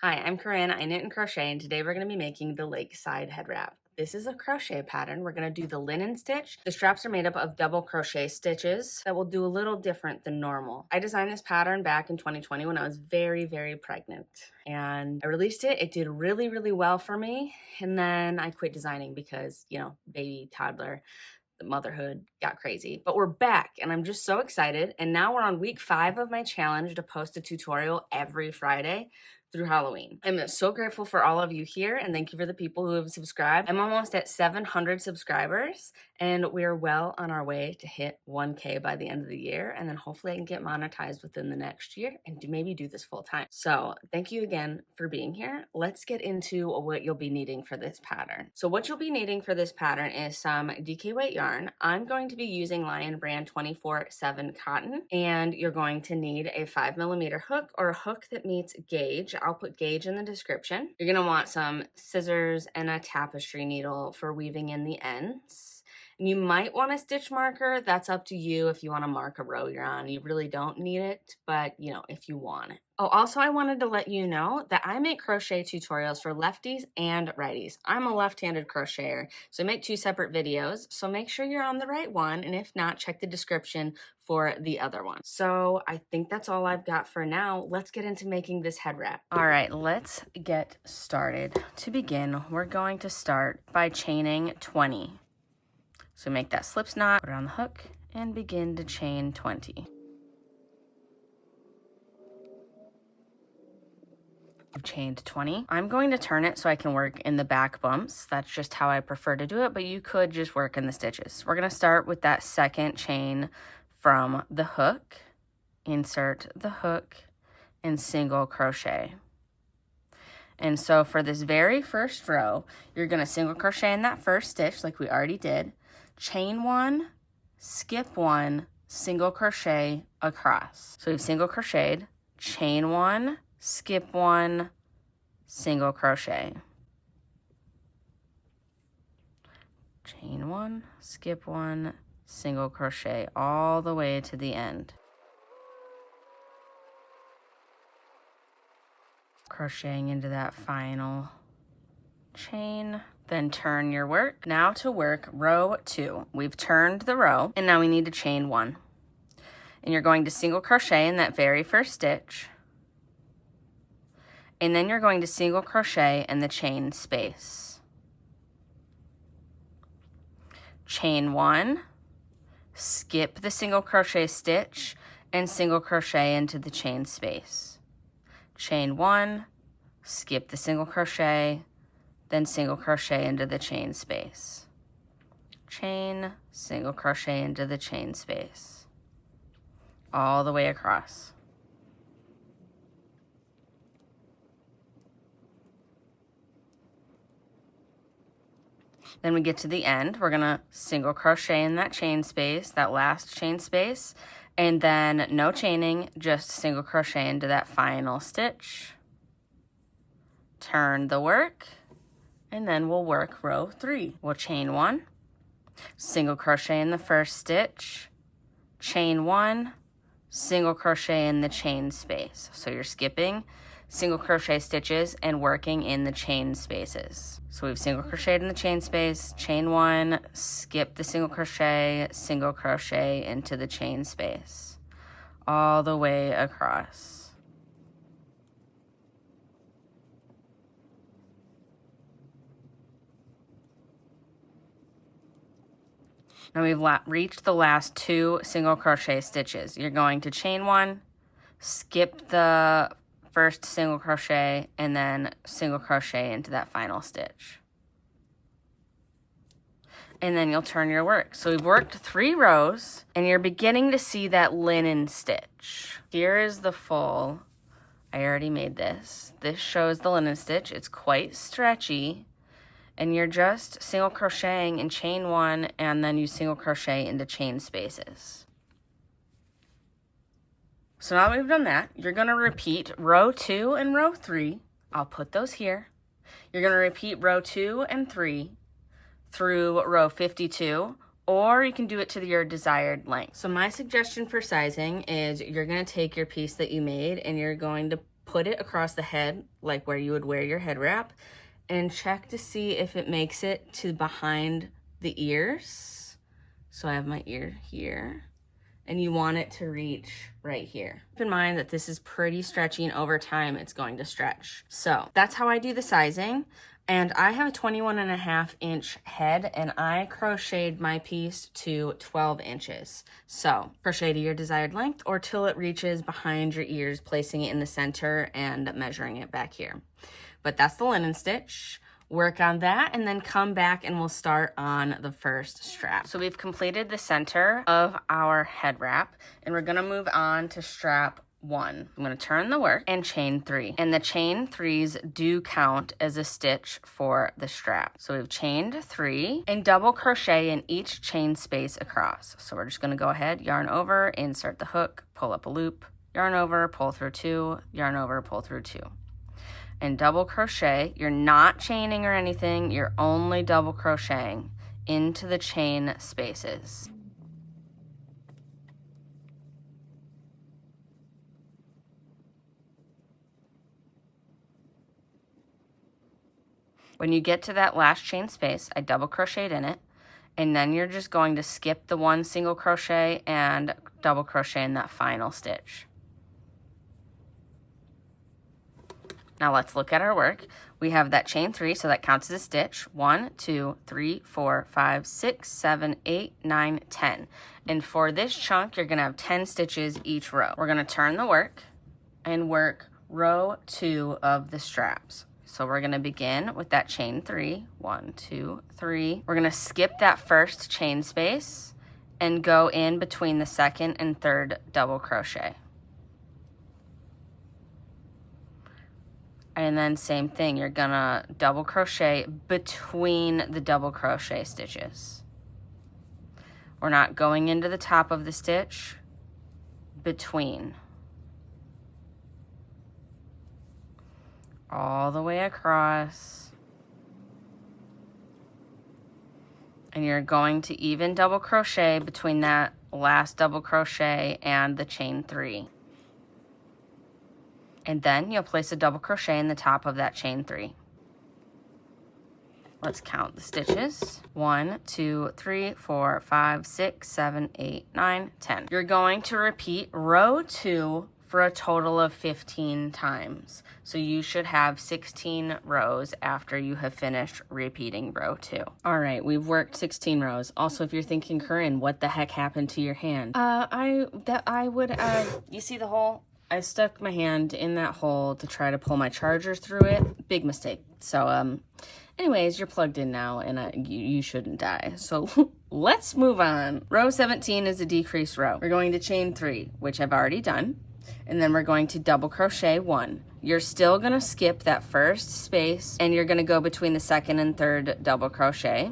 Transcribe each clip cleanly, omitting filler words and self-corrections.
Hi, I'm Corinne. I knit and crochet, and today we're going to be making the Lakeside Head Wrap. This is a crochet pattern. We're going to do the linen stitch. The straps are made up of double crochet stitches that will do a little different than normal. I designed this pattern back in 2020 when I was very pregnant, and I released it. It did really well for me, and then I quit designing because, baby, toddler, the motherhood got crazy. But we're back and I'm just so excited. And now we're on week 5 of my challenge to post a tutorial every Friday through Halloween. I'm so grateful for all of you here and thank you for the people who have subscribed. I'm almost at 700 subscribers and we're well on our way to hit 1K by the end of the year, and then hopefully I can get monetized within the next year and maybe do this full time. So thank you again for being here. Let's get into what you'll be needing for this pattern. So what you'll be needing for this pattern is some DK weight yarn. I'm going to be using Lion Brand 24/7 cotton, and you're going to need a 5mm hook or a hook that meets gauge. I'll put gauge in the description. You're gonna want some scissors and a tapestry needle for weaving in the ends. You might want a stitch marker. That's up to you if you want to mark a row you're on. You really don't need it, but if you want it. Oh, also I wanted to let you know that I make crochet tutorials for lefties and righties. I'm a left-handed crocheter, so I make 2 separate videos. So make sure you're on the right one, and if not, check the description for the other one. So I think that's all I've got for now. Let's get into making this head wrap. All right, let's get started. To begin, we're going to start by chaining 20. So make that slip knot, put it on the hook, and begin to chain 20. I've chained 20. I'm going to turn it so I can work in the back bumps. That's just how I prefer to do it, but you could just work in the stitches. We're gonna start with that second chain from the hook, insert the hook, and single crochet. And so for this very first row, you're gonna single crochet in that first stitch like we already did, chain 1, skip 1, single crochet across. So we've single crocheted, chain 1, skip 1, single crochet. Chain 1, skip 1, single crochet all the way to the end. Crocheting into that final chain, then turn your work. Now to work row 2. We've turned the row and now we need to chain 1. And you're going to single crochet in that very first stitch. And then you're going to single crochet in the chain space. Chain 1, skip the single crochet stitch and single crochet into the chain space. Chain 1, skip the single crochet, then single crochet into the chain space. Chain, single crochet into the chain space. All the way across. Then we get to the end. We're gonna single crochet in that chain space, that last chain space, and then no chaining, just single crochet into that final stitch. Turn the work, and then we'll work row 3. We'll chain 1, single crochet in the first stitch, chain 1, single crochet in the chain space. So you're skipping single crochet stitches and working in the chain spaces. So we've single crocheted in the chain space, chain 1, skip the single crochet into the chain space, all the way across. Now we've reached the last 2 single crochet stitches. You're going to chain 1, skip the first single crochet, and then single crochet into that final stitch. And then you'll turn your work. So we've worked 3 rows, and you're beginning to see that linen stitch. Here is the full, I already made this. This shows the linen stitch. It's quite stretchy. And you're just single crocheting in chain 1, and then you single crochet into chain spaces. So now that we've done that, you're gonna repeat row 2 and row 3. I'll put those here. You're gonna repeat row 2 and 3 through row 52, or you can do it to your desired length. So my suggestion for sizing is you're gonna take your piece that you made and you're going to put it across the head, like where you would wear your head wrap, and check to see if it makes it to behind the ears. So I have my ear here, and you want it to reach right here. Keep in mind that this is pretty stretchy, and over time it's going to stretch. So that's how I do the sizing. And I have a 21.5-inch head, and I crocheted my piece to 12 inches. So crochet to your desired length or till it reaches behind your ears, placing it in the center and measuring it back here. But that's the linen stitch. Work on that and then come back and we'll start on the first strap. So we've completed the center of our head wrap, and we're gonna move on to strap 1. I'm going to turn the work and chain 3. And the chain 3s do count as a stitch for the strap. So we've chained 3 and double crochet in each chain space across. So we're just going to go ahead, yarn over, insert the hook, pull up a loop, yarn over, pull through 2, yarn over, pull through 2. And double crochet. You're not chaining or anything, you're only double crocheting into the chain spaces. When you get to that last chain space, I double crocheted in it, and then you're just going to skip the 1 single crochet and double crochet in that final stitch. Now let's look at our work. We have that chain 3, so that counts as a stitch. 1, 2, 3, 4, 5, 6, 7, 8, 9, 10. And for this chunk, you're gonna have 10 stitches each row. We're gonna turn the work and work row 2 of the straps. So we're gonna begin with that chain 3, 1, 2, 3. We're gonna skip that first chain space and go in between the second and third double crochet. And then same thing, you're gonna double crochet between the double crochet stitches. We're not going into the top of the stitch, between. All the way across. And you're going to even double crochet between that last double crochet and the chain 3. And then you'll place a double crochet in the top of that chain 3. Let's count the stitches. 1, 2, 3, 4, 5, 6, 7, 8, 9, 10. You're going to repeat row 2 for a total of 15 times. So you should have 16 rows after you have finished repeating row 2. All right, we've worked 16 rows. Also, if you're thinking, Corinne, what the heck happened to your hand? You see the hole? I stuck my hand in that hole to try to pull my charger through it. Big mistake. So, anyways, you're plugged in now, and you shouldn't die. So let's move on. Row 17 is a decreased row. We're going to chain 3, which I've already done. And then we're going to double crochet 1. You're still going to skip that first space, and you're going to go between the second and third double crochet.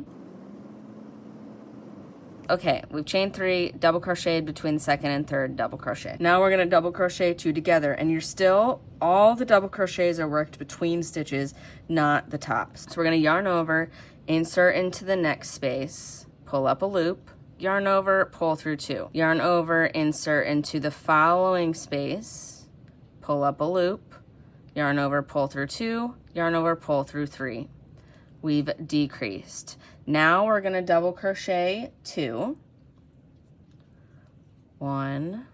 Okay, we've chained 3, double crocheted between the second and third double crochet. Now we're going to double crochet 2 together, and you're still, all the double crochets are worked between stitches, not the tops. So we're going to yarn over, insert into the next space, pull up a loop, yarn over, pull through 2. Yarn over, insert into the following space, pull up a loop, yarn over, pull through 2, yarn over, pull through 3. We've decreased. Now we're going to double crochet 2. 1,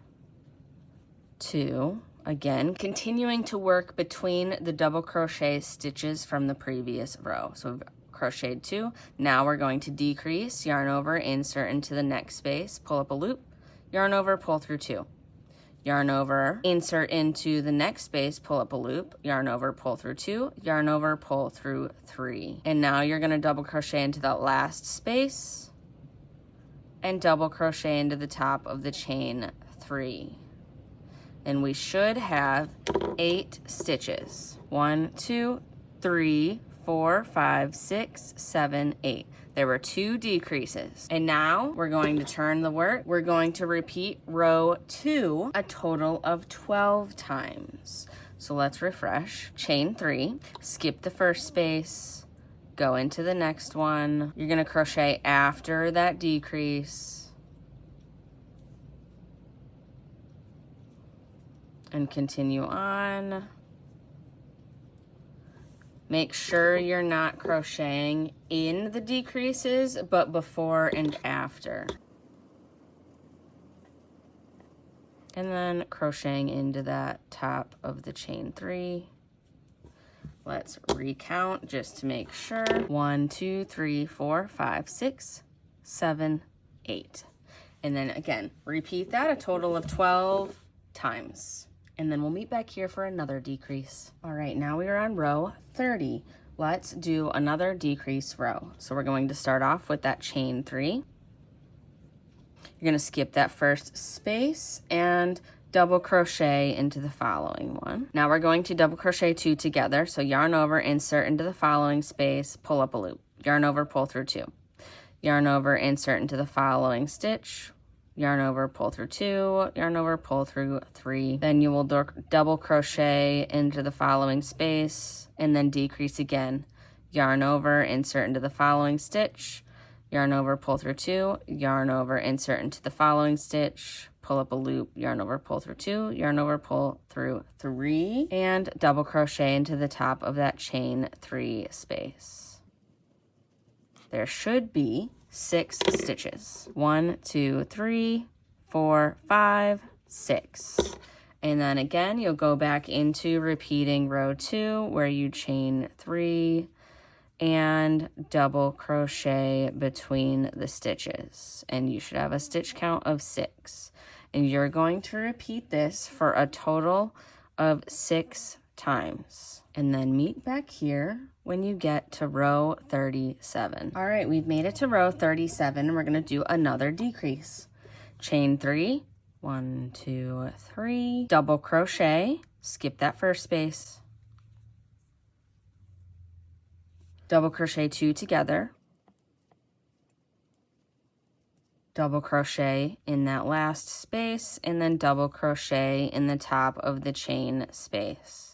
2. Again, continuing to work between the double crochet stitches from the previous row. So we've crocheted 2. Now we're going to decrease, yarn over, insert into the next space, pull up a loop, yarn over, pull through 2. Yarn over, insert into the next space, pull up a loop, yarn over, pull through 2, yarn over, pull through 3. And now you're going to double crochet into that last space and double crochet into the top of the chain 3. And we should have 8 stitches. 1, 2, 3, 4, 5, 6, 7, 8. There were 2 decreases. And now we're going to turn the work. We're going to repeat row 2 a total of 12 times. So let's refresh. Chain 3, skip the first space, go into the next one. You're going to crochet after that decrease and continue on. Make sure you're not crocheting in the decreases, but before and after. And then crocheting into that top of the chain 3. Let's recount just to make sure. 1, 2, 3, 4, 5, 6, 7, 8. And then again, repeat that a total of 12 times. And then we'll meet back here for another decrease. All right, now we are on row 30. Let's do another decrease row. So we're going to start off with that chain 3. You're gonna skip that first space and double crochet into the following one. Now we're going to double crochet 2 together. So yarn over, insert into the following space, pull up a loop. Yarn over, pull through 2. Yarn over, insert into the following stitch, yarn over, pull through 2, yarn over, pull through 3. Then you will double crochet into the following space and then decrease again. Yarn over, insert into the following stitch, yarn over, pull through 2, yarn over, insert into the following stitch, pull up a loop, yarn over, pull through 2, yarn over, pull through 3, and double crochet into the top of that chain 3 space. There should be 6 stitches. 1, 2, 3, 4, 5, 6. And then again, you'll go back into repeating row 2 where you chain 3 and double crochet between the stitches. And you should have a stitch count of 6. And you're going to repeat this for a total of 6 times. And then meet back here when you get to row 37. All right, we've made it to row 37 and we're gonna do another decrease. Chain 3, 1, 2, 3, double crochet, skip that first space. Double crochet 2 together. Double crochet in that last space and then double crochet in the top of the chain space.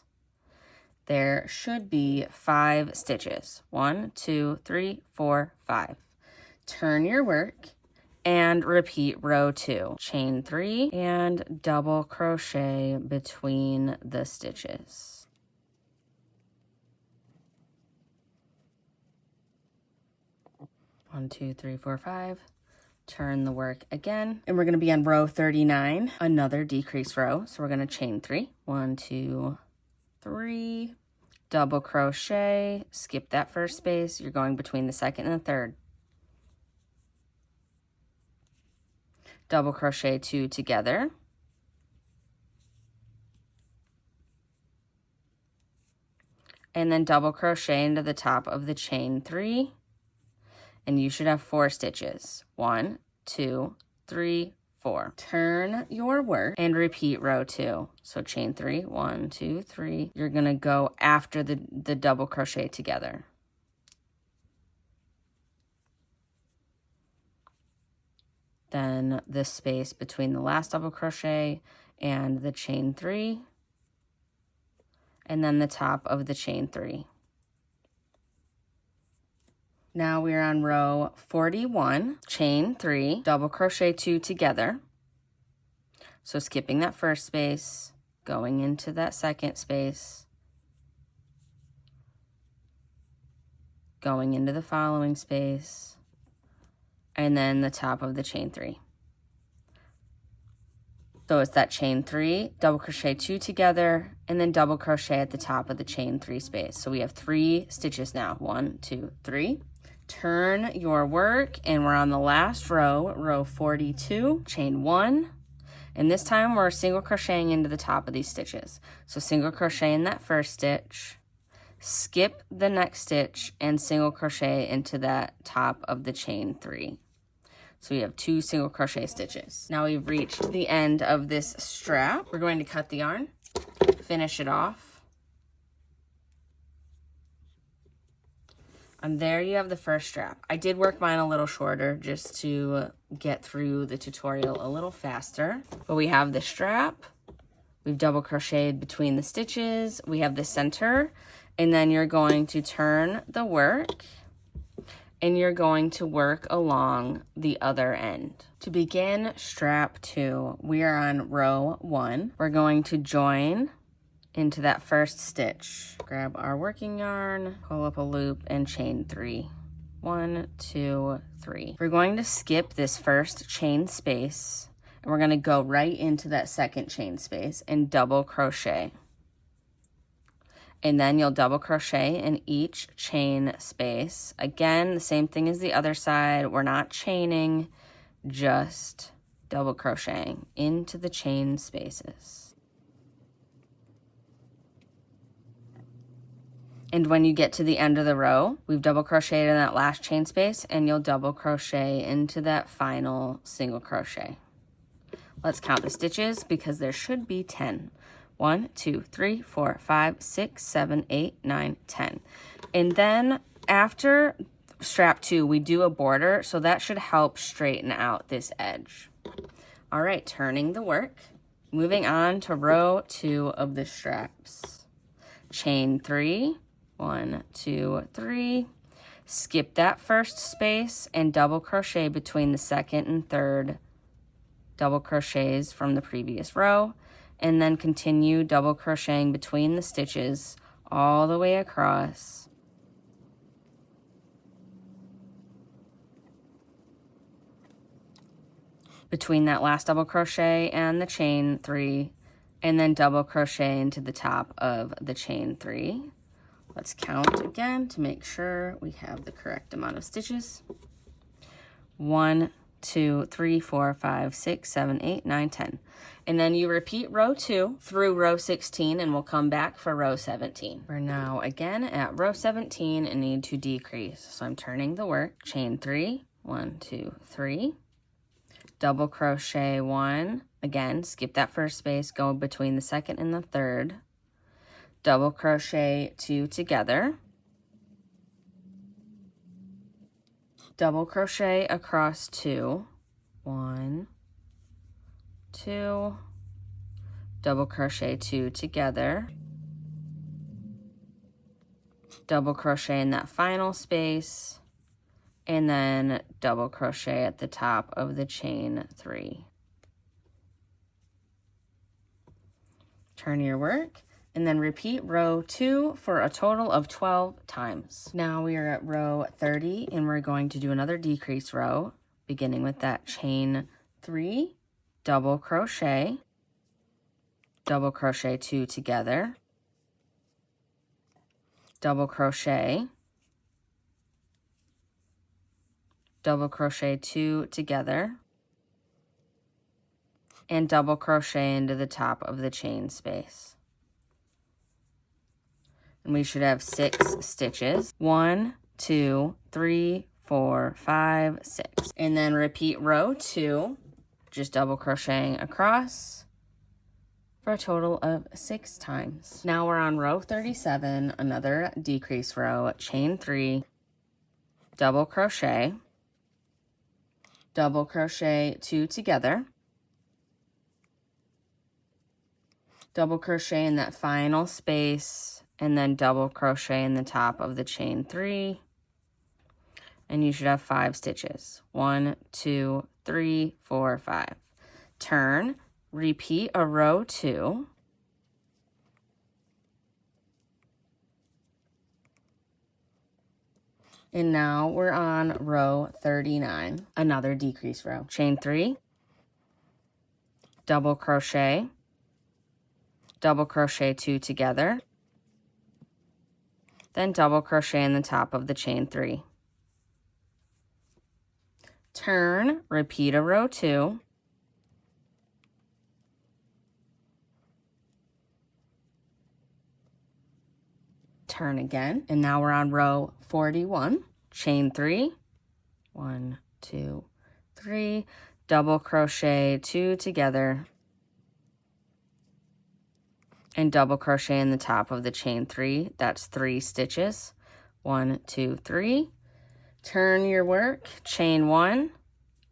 There should be 5 stitches. 1, 2, 3, 4, 5. Turn your work and repeat row 2. Chain 3 and double crochet between the stitches. One, 2, 3, 4, 5. Turn the work again. And we're going to be on row 39, another decrease row. So we're going to chain 3. 1, 2, 3. Double crochet, skip that first space. You're going between the second and the third. Double crochet 2 together. And then double crochet into the top of the chain 3. And you should have 4 stitches. 1, 2, 3, 4. Turn your work and repeat row 2. So chain 3, 1, 2, 3. You're gonna go after the double crochet together. Then the space between the last double crochet and the chain 3. And then the top of the chain 3. Now we're on row 41, chain 3, double crochet 2 together. So skipping that first space, going into that second space, going into the following space, and then the top of the chain 3. So it's that chain 3, double crochet 2 together, and then double crochet at the top of the chain 3 space. So we have 3 stitches now. 1, 2, 3. Turn your work, and we're on the last row, row 42, chain 1, and this time we're single crocheting into the top of these stitches. So single crochet in that first stitch, skip the next stitch, and single crochet into that top of the chain 3. So we have 2 single crochet stitches. Now we've reached the end of this strap. We're going to cut the yarn, finish it off. And there you have the first strap. I did work mine a little shorter just to get through the tutorial a little faster. But we have the strap. We've double crocheted between the stitches. We have the center. And then you're going to turn the work and you're going to work along the other end. To begin strap 2, we are on row 1. We're going to join into that first stitch. Grab our working yarn, pull up a loop, and chain 3. 1, 2, 3. We're going to skip this first chain space, and we're going to go right into that second chain space and double crochet. And then you'll double crochet in each chain space. Again, the same thing as the other side. We're not chaining, just double crocheting into the chain spaces. And when you get to the end of the row, we've double crocheted in that last chain space, and you'll double crochet into that final single crochet. Let's count the stitches because there should be 10. 1, 2, 3, 4, 5, 6, 7, 8, 9, 10. And then after strap 2, we do a border, so that should help straighten out this edge. All right, turning the work. Moving on to row 2 of the straps. Chain 3. 1, 2, 3. Skip that first space and double crochet between the second and third double crochets from the previous row, and then continue double crocheting between the stitches all the way across. Between that last double crochet and the chain 3, and then double crochet into the top of the chain 3. Let's count again to make sure we have the correct amount of stitches. 1, 2, 3, 4, 5, 6, 7, 8, 9, 10. And then you repeat row 2 through row 16, and we'll come back for row 17. We're now again at row 17 and need to decrease. So I'm turning the work. Chain 3, 1, 2, 3. Double crochet 1. Again, skip that first space, go between the second and the third. Double crochet 2 together, double crochet across 2, 1, 2, double crochet 2 together, double crochet in that final space, and then double crochet at the top of the chain 3. Turn your work. And then repeat row 2 for a total of 12 times. Now we are at row 30, and we're going to do another decrease row, beginning with that chain 3, double crochet 2 together, double crochet 2 together, and double crochet into the top of the chain space. And we should have 6 stitches. 1, 2, 3, 4, 5, 6. And then repeat row 2, just double crocheting across for a total of 6 times. Now we're on row 37, another decrease row, chain 3, double crochet 2 together, double crochet in that final space, and then double crochet in the top of the chain 3, and you should have 5 stitches. 1, 2, 3, 4, 5. Turn, repeat a row 2, and now we're on row 39, another decrease row. Chain 3, double crochet 2 together, then double crochet in the top of the chain 3. Turn, repeat a row 2, turn again, and now we're on row 41, chain 3, 1, 2, 3, double crochet 2 together, and double crochet in the top of the chain 3. That's 3 stitches. 1, 2, 3. Turn your work, chain 1,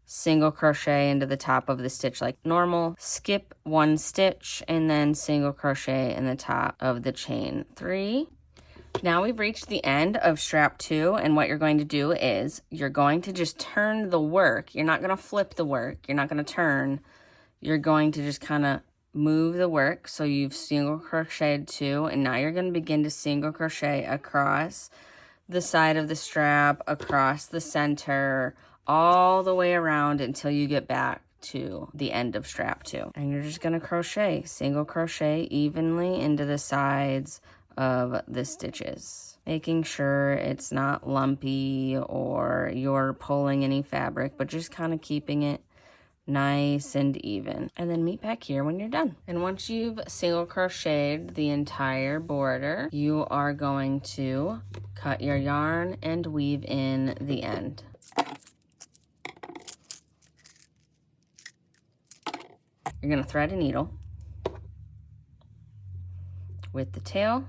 single crochet into the top of the stitch like normal, skip 1 stitch, and then single crochet in the top of the chain 3. Now we've reached the end of strap 2, and what you're going to do is you're going to just turn the work. You're not going to flip the work. You're not going to turn. You're going to just kind of move the work. So you've single crocheted 2, and now you're going to begin to single crochet across the side of the strap, across the center, all the way around until you get back to the end of strap 2. And you're just going to crochet, single crochet evenly into the sides of the stitches, making sure it's not lumpy or you're pulling any fabric, but just kind of keeping it nice and even. And then meet back here when you're done. And once you've single crocheted the entire border, you are going to cut your yarn and weave in the end. You're going to thread a needle with the tail.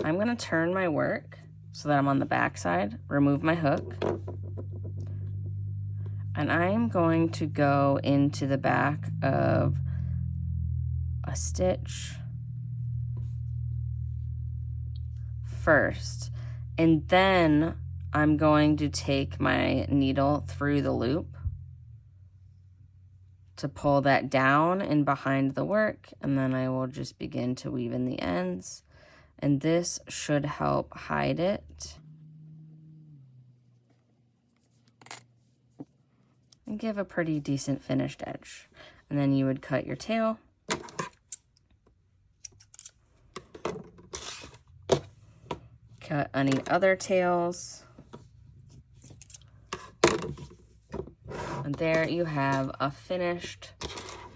I'm going to turn my work so that I'm on the back side, remove my hook, and I'm going to go into the back of a stitch first, and then I'm going to take my needle through the loop to pull that down and behind the work, and then I will just begin to weave in the ends, and this should help hide it and give a pretty decent finished edge. And then you would cut your tail, cut any other tails, and there you have a finished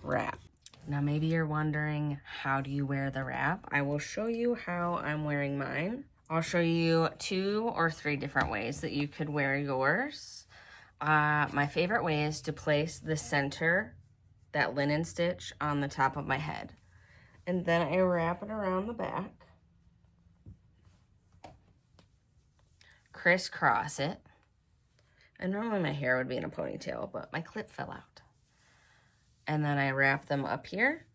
wrap. Now maybe you're wondering, how do you wear the wrap? I will show you how I'm wearing mine. I'll show you 2 or 3 different ways that you could wear yours. My favorite way is to place the center, that linen stitch, on the top of my head. And then I wrap it around the back, crisscross it. And normally my hair would be in a ponytail, but my clip fell out. And then I wrap them up here,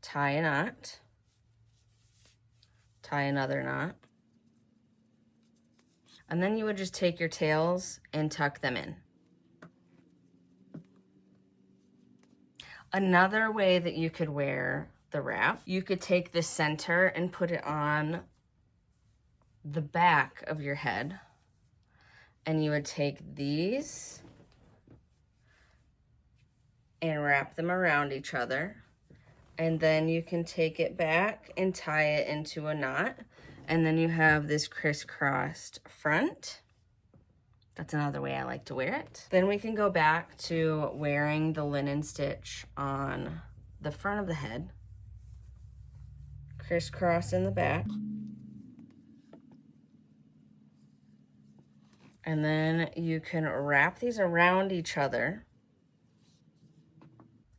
tie a knot, tie another knot. And then you would just take your tails and tuck them in. Another way that you could wear the wrap, you could take the center and put it on the back of your head. And you would take these and wrap them around each other. And then you can take it back and tie it into a knot. And then you have this crisscrossed front. That's another way I like to wear it. Then we can go back to wearing the linen stitch on the front of the head, crisscross in the back. And then you can wrap these around each other.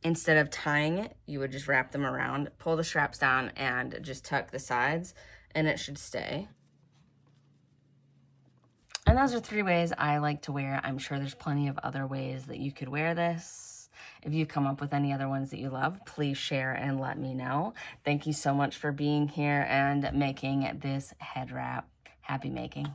Instead of tying it, you would just wrap them around, pull the straps down, and just tuck the sides, and it should stay. And those are 3 ways I like to wear. I'm sure there's plenty of other ways that you could wear this. If you come up with any other ones that you love, please share and let me know. Thank you so much for being here and making this head wrap. Happy making.